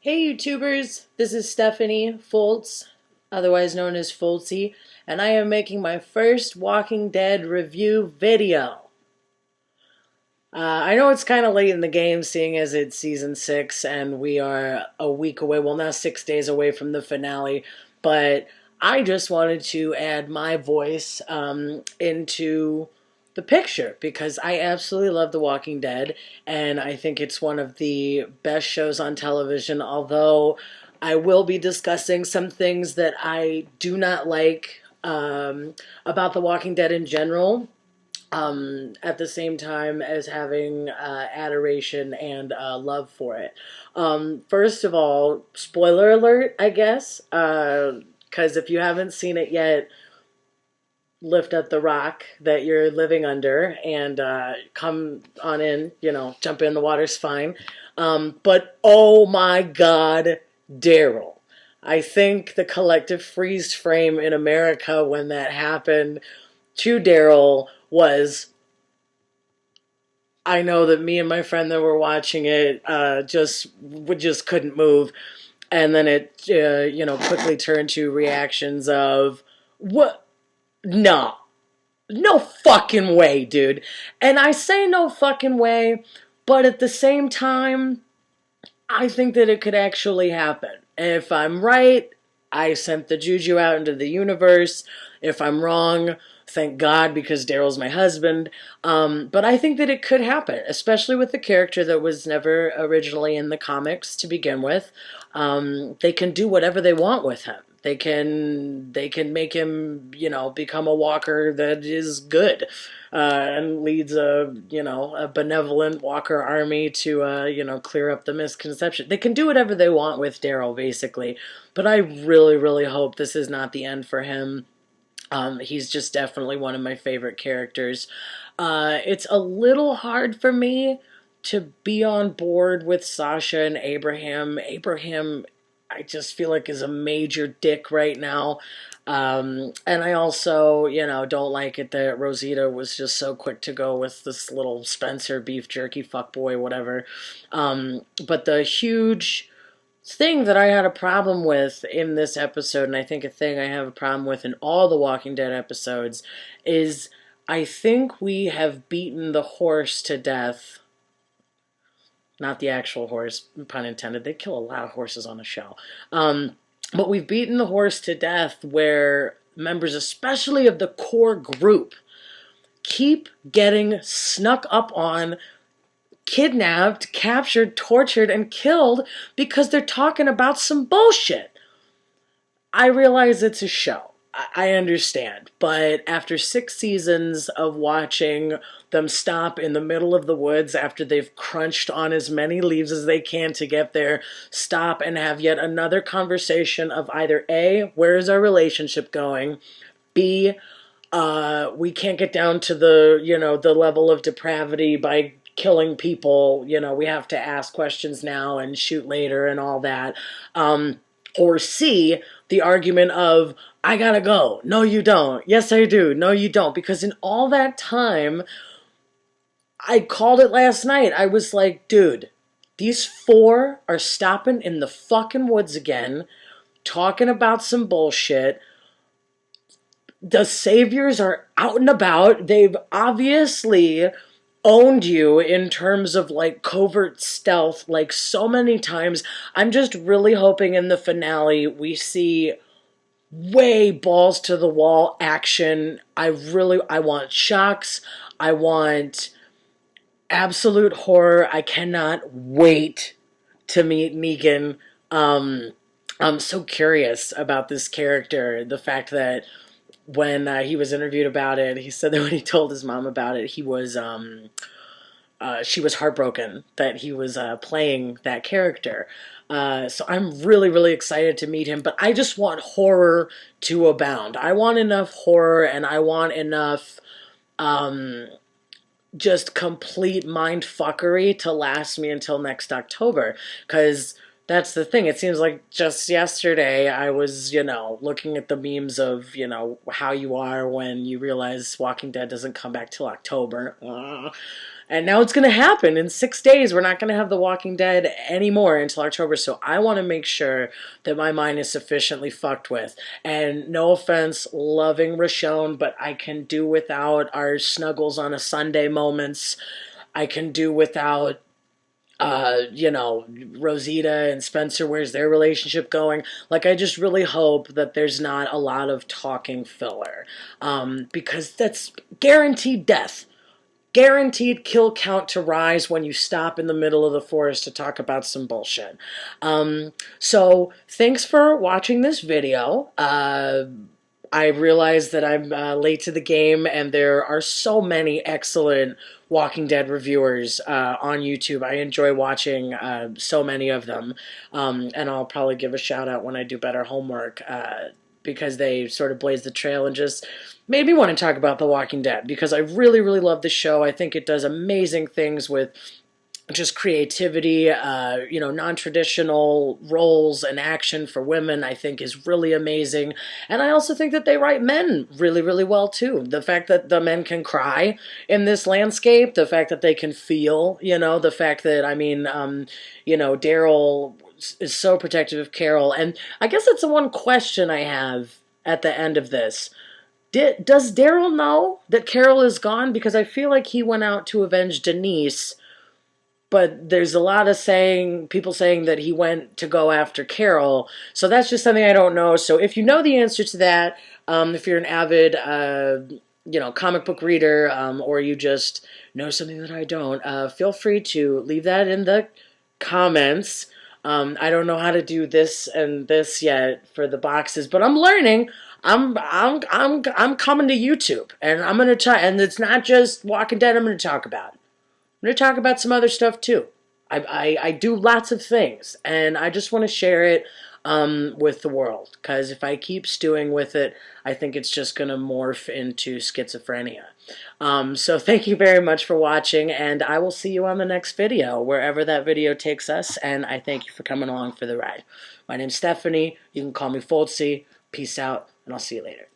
Hey YouTubers, this is Stephanie Foltz, otherwise known as Foltzy, and I am making my first Walking Dead review video. I know it's kind of late in the game, seeing as it's season 6 and we are a week away, well, now 6 days away from the finale, but I just wanted to add my voice into the picture because I absolutely love The Walking Dead and I think it's one of the best shows on television, although I will be discussing some things that I do not like about The Walking Dead in general, at the same time as having adoration and love for it. First of all, spoiler alert, I guess, because if you haven't seen it yet, lift up the rock that you're living under and come on in, jump in, the water's fine. But oh my God, Daryl. I think the collective freeze frame in America when that happened to Daryl was, I know that me and my friend that were watching it just couldn't move, and then it quickly turned to reactions of what? No, no fucking way, dude. And I say no fucking way, but at the same time, I think that it could actually happen. And if I'm right, I sent the juju out into the universe. If I'm wrong, thank God, because Daryl's my husband. But I think that it could happen, especially with the character that was never originally in the comics to begin with. They can do whatever they want with him. They can make him, become a walker that is good, and leads a benevolent walker army to clear up the misconception. They can do whatever they want with Daryl, basically. But I really, really hope this is not the end for him. He's just definitely one of my favorite characters. It's a little hard for me to be on board with Sasha and Abraham. Abraham, I just feel like, is a major dick right now. And I also, don't like it that Rosita was just so quick to go with this little Spencer beef jerky fuckboy, whatever. But the huge thing that I had a problem with in this episode, and I think a thing I have a problem with in all the Walking Dead episodes, is I think we have beaten the horse to death. Not the actual horse, pun intended. They kill a lot of horses on the show. But we've beaten the horse to death where members, especially of the core group, keep getting snuck up on, kidnapped, captured, tortured, and killed because they're talking about some bullshit. I realize it's a show. I understand. But after 6 seasons of watching them stop in the middle of the woods after they've crunched on as many leaves as they can to get there, stop and have yet another conversation of either A, where is our relationship going? B, we can't get down to the level of depravity by killing people. We have to ask questions now and shoot later and all that. Or C, the argument of, I gotta go. No, you don't. Yes, I do. No, you don't. Because in all that time, I called it last night. I was like, dude, these 4 are stopping in the fucking woods again, talking about some bullshit. The saviors are out and about. They've obviously owned you in terms of like covert stealth like so many times. I'm just really hoping in the finale we see way balls to the wall action. I want shocks. I want absolute horror. I cannot wait to meet Negan. I'm so curious about this character. The fact that when he was interviewed about it, he said that when he told his mom about it, she was heartbroken that he was playing that character. So I'm really, really excited to meet him, but I just want horror to abound. I want enough horror and I want enough just complete mind fuckery to last me until next October, because that's the thing. It seems like just yesterday I was, looking at the memes of, how you are when you realize Walking Dead doesn't come back till October. And now it's going to happen in 6 days. We're not going to have The Walking Dead anymore until October. So I want to make sure that my mind is sufficiently fucked with. And no offense, loving Rochonne, but I can do without our snuggles on a Sunday moments. I can do without Rosita and Spencer, where's their relationship going? Like, I just really hope that there's not a lot of talking filler, because that's guaranteed death. Guaranteed kill count to rise when you stop in the middle of the forest to talk about some bullshit. So thanks for watching this video. I realize that I'm late to the game, and there are so many excellent Walking Dead reviewers on YouTube. I enjoy watching so many of them, and I'll probably give a shout out when I do better homework, because they sort of blaze the trail and just made me want to talk about The Walking Dead, because I really, really love the show. I think it does amazing things with just creativity, non-traditional roles and action for women, I think is really amazing. And I also think that they write men really, really well too. The fact that the men can cry in this landscape, the fact that they can feel, the fact that, Daryl is so protective of Carol. And I guess that's the one question I have at the end of this. Does Daryl know that Carol is gone? Because I feel like he went out to avenge Denise, but there's a lot of people saying that he went to go after Carol. So that's just something I don't know. So if you know the answer to that, if you're an avid, comic book reader, or you just know something that I don't, feel free to leave that in the comments. I don't know how to do this and this yet for the boxes, but I'm learning. I'm coming to YouTube, and I'm gonna try. And it's not just Walking Dead. I'm gonna talk about. I'm going to talk about some other stuff too. I do lots of things, and I just want to share it with the world, because if I keep stewing with it, I think it's just going to morph into schizophrenia. So thank you very much for watching, and I will see you on the next video, wherever that video takes us, and I thank you for coming along for the ride. My name's Stephanie. You can call me Foltzy. Peace out, and I'll see you later.